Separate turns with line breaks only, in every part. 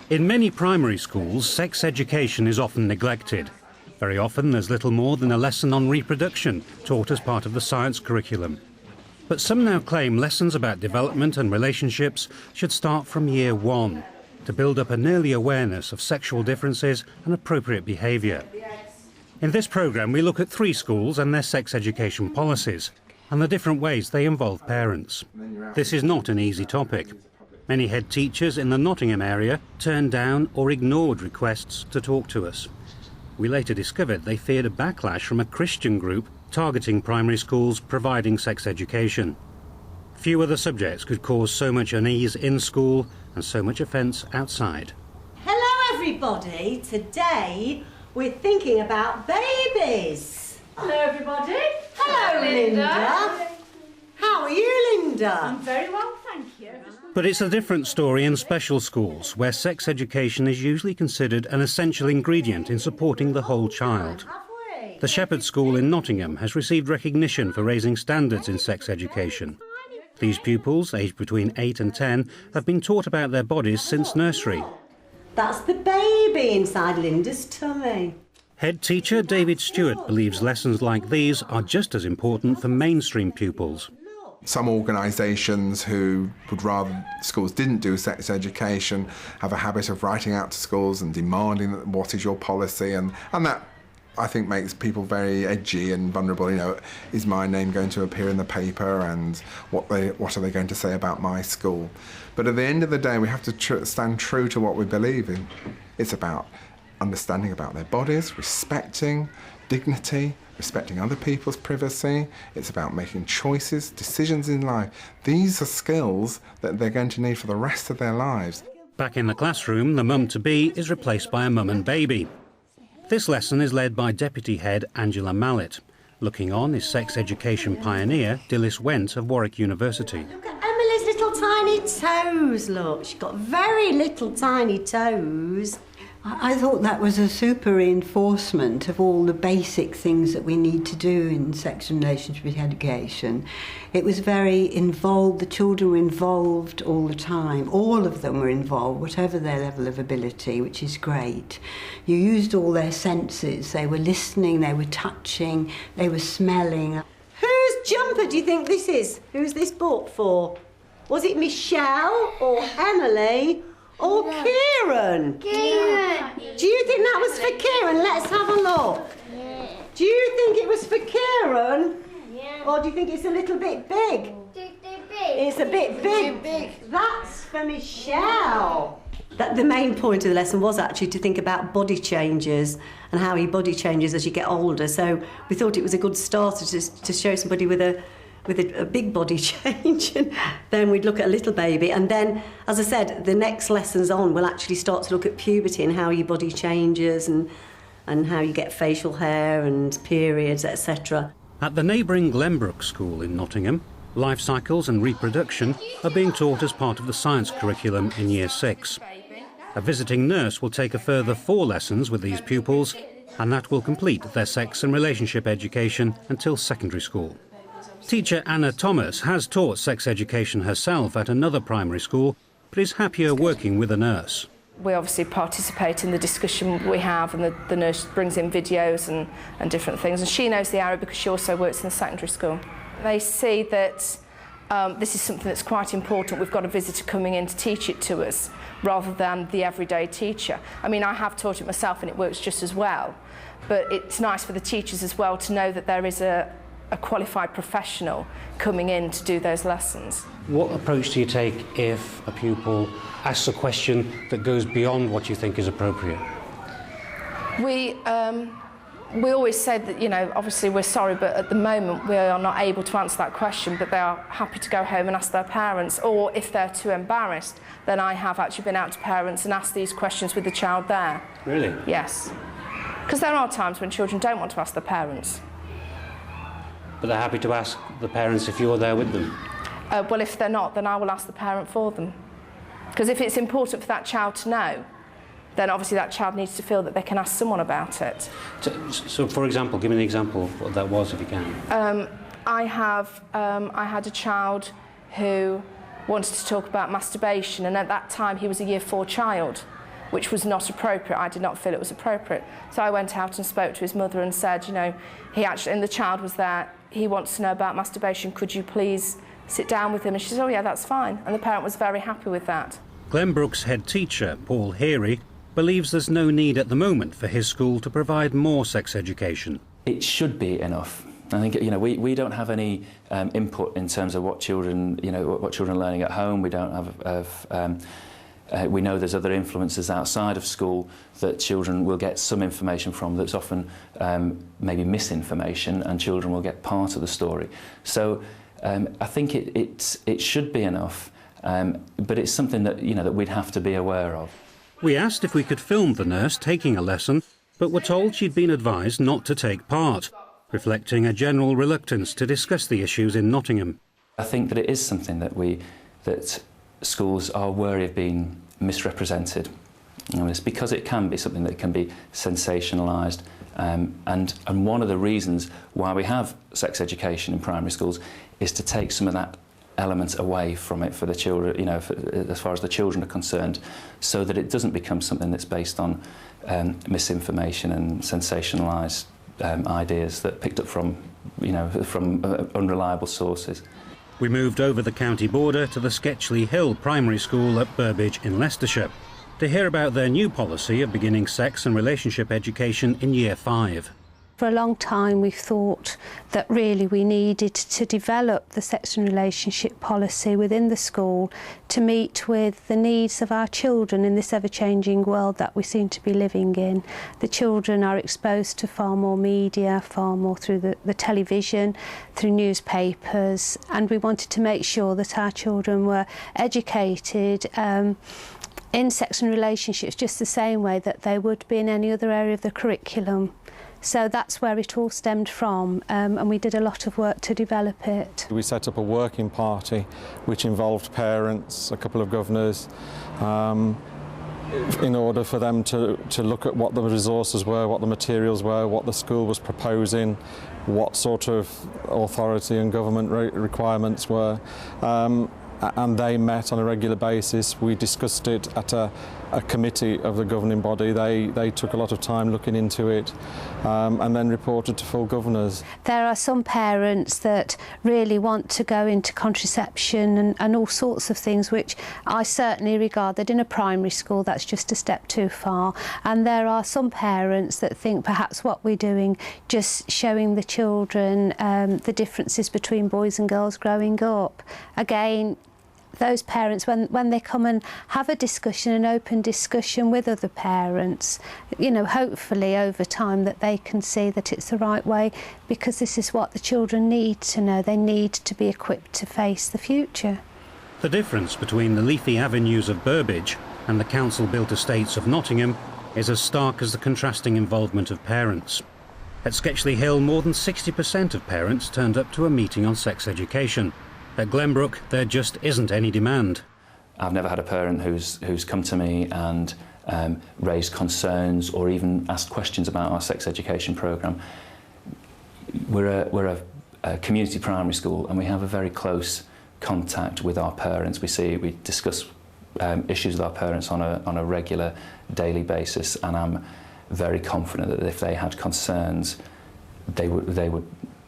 In many primary schools, sex education is often neglected. Very often there's little more than a lesson on reproduction, taught as part of the science curriculum. But some now claim lessons about development and relationships should start from year 1, to build up an early awareness of sexual differences and appropriate behaviour. In this programme we look at 3 schools and their sex education policies, and the different ways they involve parents. This is not an easy topic. Many head teachers in the Nottingham area turned down or ignored requests to talk to us. We later discovered they feared a backlash from a Christian group targeting primary schools providing sex education. Few other subjects could cause so much unease in school and so much offence outside.
Hello everybody, today we're thinking about babies.
Hello everybody.
Hello Linda. How are you, Linda?
I'm very well, thank you.
But it's a different story in special schools, where sex education is usually considered an essential ingredient in supporting the whole child. The Shepherd School in Nottingham has received recognition for raising standards in sex education. These pupils, aged between 8 and 10, have been taught about their bodies since nursery.
That's the baby inside Linda's tummy.
Head teacher David Stewart believes lessons like these are just as important for mainstream pupils.
Some organisations who would rather schools didn't do sex education have a habit of writing out to schools and demanding what is your policy, and that, I think, makes people very edgy and vulnerable. You know, is my name going to appear in the paper, and what are they going to say about my school? But at the end of the day, we have to stand true to what we believe in. It's about understanding about their bodies, respecting dignity, respecting other people's privacy. It's about making choices, decisions in life. These are skills that they're going to need for the rest of their lives.
Back in the classroom, the mum-to-be is replaced by a mum and baby. This lesson is led by Deputy Head Angela Mallet. Looking on is sex education pioneer Dilys Went of Warwick University.
Look at Emily's little tiny toes, look. She's got very little tiny toes.
I thought that was a super reinforcement of all the basic things that we need to do in sex and relationship education. It was very involved, the children were involved all the time. All of them were involved, whatever their level of ability, which is great. You used all their senses. They were listening, they were touching, they were smelling.
Whose jumper do you think this is? Who's this bought for? Was it Michelle or Emily? Or Kieran?
Kieran.
Do you think that was for Kieran? Let's have a look.
Yeah.
Do you think it was for Kieran?
Yeah.
Or do you think it's a little bit big? It's a bit big. That's for Michelle. The main point of the lesson was actually to think about body changes and how your body changes as you get older. So we thought it was a good starter to show somebody with a big body change, and then we'd look at a little baby, and then, as I said, the next lessons on we'll actually start to look at puberty and how your body changes and how you get facial hair and periods, etc.
At the neighbouring Glenbrook School in Nottingham, life cycles and reproduction are being taught as part of the science curriculum in Year 6. A visiting nurse will take a further 4 lessons with these pupils, and that will complete their sex and relationship education until secondary school. Teacher Anna Thomas has taught sex education herself at another primary school, but is happier working with a nurse.
We obviously participate in the discussion we have, and the nurse brings in videos and different things, and she knows the area because she also works in the secondary school. They see that this is something that's quite important. We've got a visitor coming in to teach it to us rather than the everyday teacher. I mean, I have taught it myself and it works just as well, but it's nice for the teachers as well to know that there is a qualified professional coming in to do those lessons.
What approach do you take if a pupil asks a question that goes beyond what you think is appropriate?
We always say that, you know, obviously we're sorry, but at the moment we are not able to answer that question, but they are happy to go home and ask their parents, or if they're too embarrassed, then I have actually been out to parents and asked these questions with the child there.
Really?
Yes. Because there are times when children don't want to ask their parents.
But they're happy to ask the parents if you're there with them?
Well, if they're not, then I will ask the parent for them. Because if it's important for that child to know, then obviously that child needs to feel that they can ask someone about it.
So for example, give me an example of what that was, if you can.
I had a child who wanted to talk about masturbation, and at that time he was a Year 4 child. which was not appropriate. I did not feel it was appropriate. So I went out and spoke to his mother and said, you know, and the child was there, he wants to know about masturbation, could you please sit down with him? And she said, oh yeah, that's fine. And the parent was very happy with that.
Glenbrook's head teacher, Paul Heary, believes there's no need at the moment for his school to provide more sex education.
It should be enough. I think, you know, we don't have any input in terms of what children, you know, what children are learning at home. We don't have we know there's other influences outside of school that children will get some information from that's often maybe misinformation, and children will get part of the story. So I think it should be enough, but it's something that, you know, that we'd have to be aware of.
We asked if we could film the nurse taking a lesson, but were told she'd been advised not to take part, reflecting a general reluctance to discuss the issues in Nottingham.
I think that it is something that schools are wary of being misrepresented. You know, it's because it can be something that can be sensationalised, and one of the reasons why we have sex education in primary schools is to take some of that element away from it for the children, you know, as far as the children are concerned, so that it doesn't become something that's based on misinformation and sensationalised ideas that picked up from, you know, from unreliable sources.
We moved over the county border to the Sketchley Hill Primary School at Burbage in Leicestershire to hear about their new policy of beginning sex and relationship education in Year 5.
For a long time we've thought that really we needed to develop the sex and relationship policy within the school to meet with the needs of our children in this ever-changing world that we seem to be living in. The children are exposed to far more media, far more through the television, through newspapers, and we wanted to make sure that our children were educated in sex and relationships just the same way that they would be in any other area of the curriculum. So that's where it all stemmed from, and we did a lot of work to develop it.
We set up a working party which involved parents, a couple of governors, in order for them to look at what the resources were, what the materials were, what the school was proposing, what sort of authority and government requirements were. And they met on a regular basis. We discussed it at a committee of the governing body. They took a lot of time looking into it, and then reported to full governors.
There are some parents that really want to go into contraception and all sorts of things, which I certainly regard that in a primary school that's just a step too far. And there are some parents that think perhaps what we're doing, just showing the children the differences between boys and girls growing up. Again, those parents, when they come and have a discussion, an open discussion with other parents, you know, hopefully over time that they can see that it's the right way, because this is what the children need to know. They need to be equipped to face the future.
The difference between the leafy avenues of Burbage and the council-built estates of Nottingham is as stark as the contrasting involvement of parents. At Sketchley Hill, more than 60% of parents turned up to a meeting on sex education. At Glenbrook, there just isn't any demand.
I've never had a parent who's come to me and raised concerns or even asked questions about our sex education programme. We're a community primary school, and we have a very close contact with our parents. We discuss issues with our parents on a regular, daily basis, and I'm very confident that if they had concerns, they would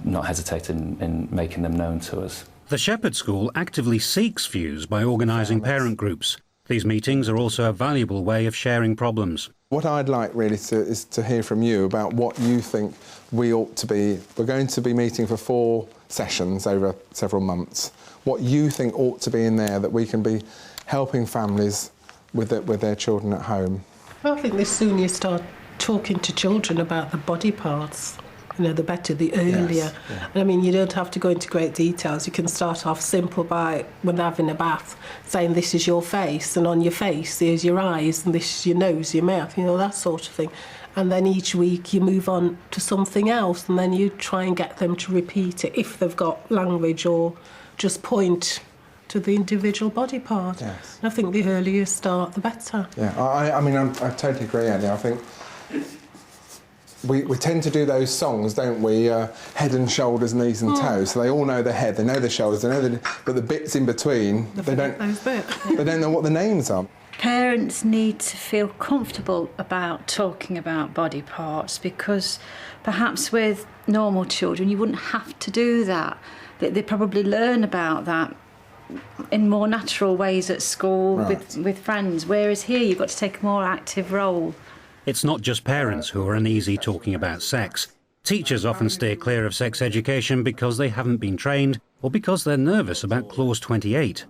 not hesitate in making them known to us.
The Shepherd School actively seeks views by organising parent groups. These meetings are also a valuable way of sharing problems.
What I'd like really is to hear from you about what you think we ought to be. We're going to be meeting for 4 sessions over several months. What you think ought to be in there that we can be helping families with their children at home.
I think the sooner you start talking to children about the body parts, you know, the better, the earlier. Yes, yeah. I mean, you don't have to go into great details. You can start off simple by, when they're having a bath, saying this is your face, and on your face there's your eyes, and this is your nose, your mouth, you know, that sort of thing. And then each week you move on to something else, and then you try and get them to repeat it if they've got language, or just point to the individual body part.
Yes.
And I think the earlier you start, the better.
Yeah, I mean, I totally agree, Annie. I think we tend to do those songs, don't we? Head and shoulders, knees and toes. So they all know the head, they know the shoulders, they know but the bits in between, they don't know what the names are.
Parents need to feel comfortable about talking about body parts, because perhaps with normal children you wouldn't have to do that. They probably learn about that in more natural ways at school, right, with friends, whereas here you've got to take a more active role.
It's not just parents who are uneasy talking about sex. Teachers often steer clear of sex education because they haven't been trained or because they're nervous about Clause 28.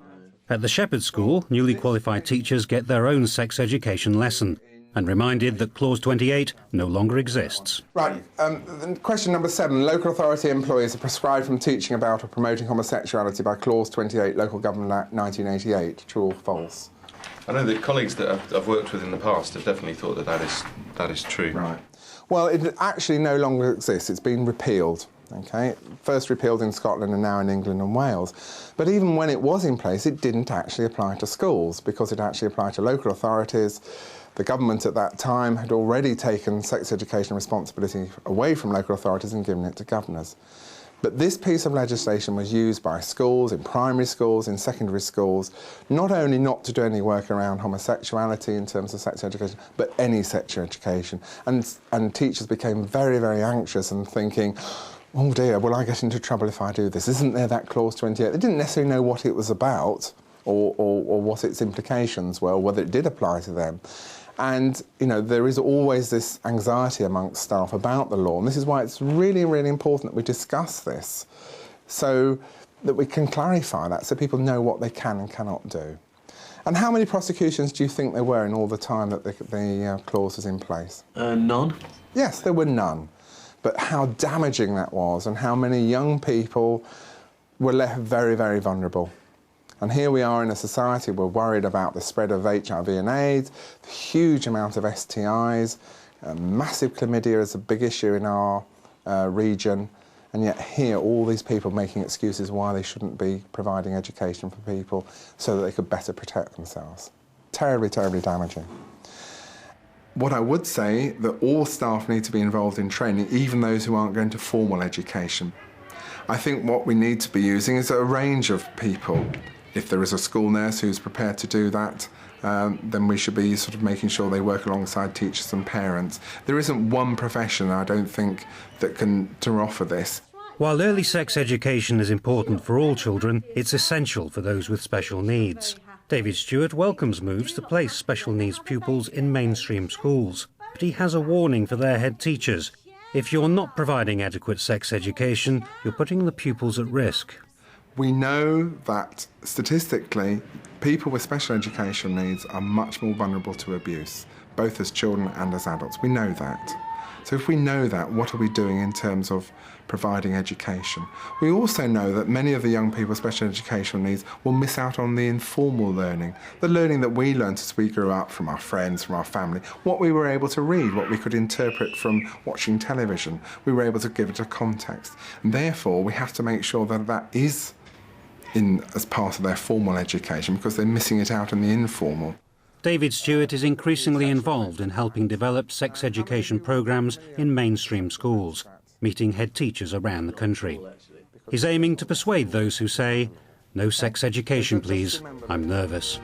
At the Shepherd School, newly qualified teachers get their own sex education lesson and reminded that Clause 28 no longer exists.
Right, question number 7. Local authority employees are prescribed from teaching about or promoting homosexuality by Clause 28, Local Government Act 1988. True or false?
I know the colleagues that I've worked with in the past have definitely thought that is true.
Right. Well, it actually no longer exists. It's been repealed. Okay, first repealed in Scotland and now in England and Wales. But even when it was in place, it didn't actually apply to schools, because it actually applied to local authorities. The government at that time had already taken sex education responsibility away from local authorities and given it to governors. But this piece of legislation was used by schools, in primary schools, in secondary schools, not only not to do any work around homosexuality in terms of sex education, but any sex education. And teachers became very, very anxious and thinking, oh dear, will I get into trouble if I do this? Isn't there that Clause 28? They didn't necessarily know what it was about or what its implications were, or whether it did apply to them. And, you know, there is always this anxiety amongst staff about the law, and this is why it's really, really important that we discuss this so that we can clarify that, so people know what they can and cannot do. And how many prosecutions do you think there were in all the time that the clause was in place?
None.
Yes, there were none. But how damaging that was, and how many young people were left very, very vulnerable. And here we are in a society, we're worried about the spread of HIV and AIDS, the huge amount of STIs, massive chlamydia is a big issue in our region, and yet here all these people making excuses why they shouldn't be providing education for people so that they could better protect themselves. Terribly, terribly damaging. What I would say, that all staff need to be involved in training, even those who aren't going to formal education. I think what we need to be using is a range of people. If there is a school nurse who's prepared to do that, then we should be sort of making sure they work alongside teachers and parents. There isn't one profession, I don't think, that can offer this.
While early sex education is important for all children, it's essential for those with special needs. David Stewart welcomes moves to place special needs pupils in mainstream schools, but he has a warning for their head teachers. If you're not providing adequate sex education, you're putting the pupils at risk.
We know that statistically, people with special education needs are much more vulnerable to abuse, both as children and as adults. We know that. So if we know that, what are we doing in terms of providing education? We also know that many of the young people with special educational needs will miss out on the informal learning, the learning that we learnt as we grew up from our friends, from our family, what we were able to read, what we could interpret from watching television. We were able to give it a context. And therefore, we have to make sure that that is as part of their formal education, because they're missing it out in the informal.
David Stewart is increasingly involved in helping develop sex education programmes in mainstream schools, meeting head teachers around the country. He's aiming to persuade those who say, "No sex education, please, I'm nervous."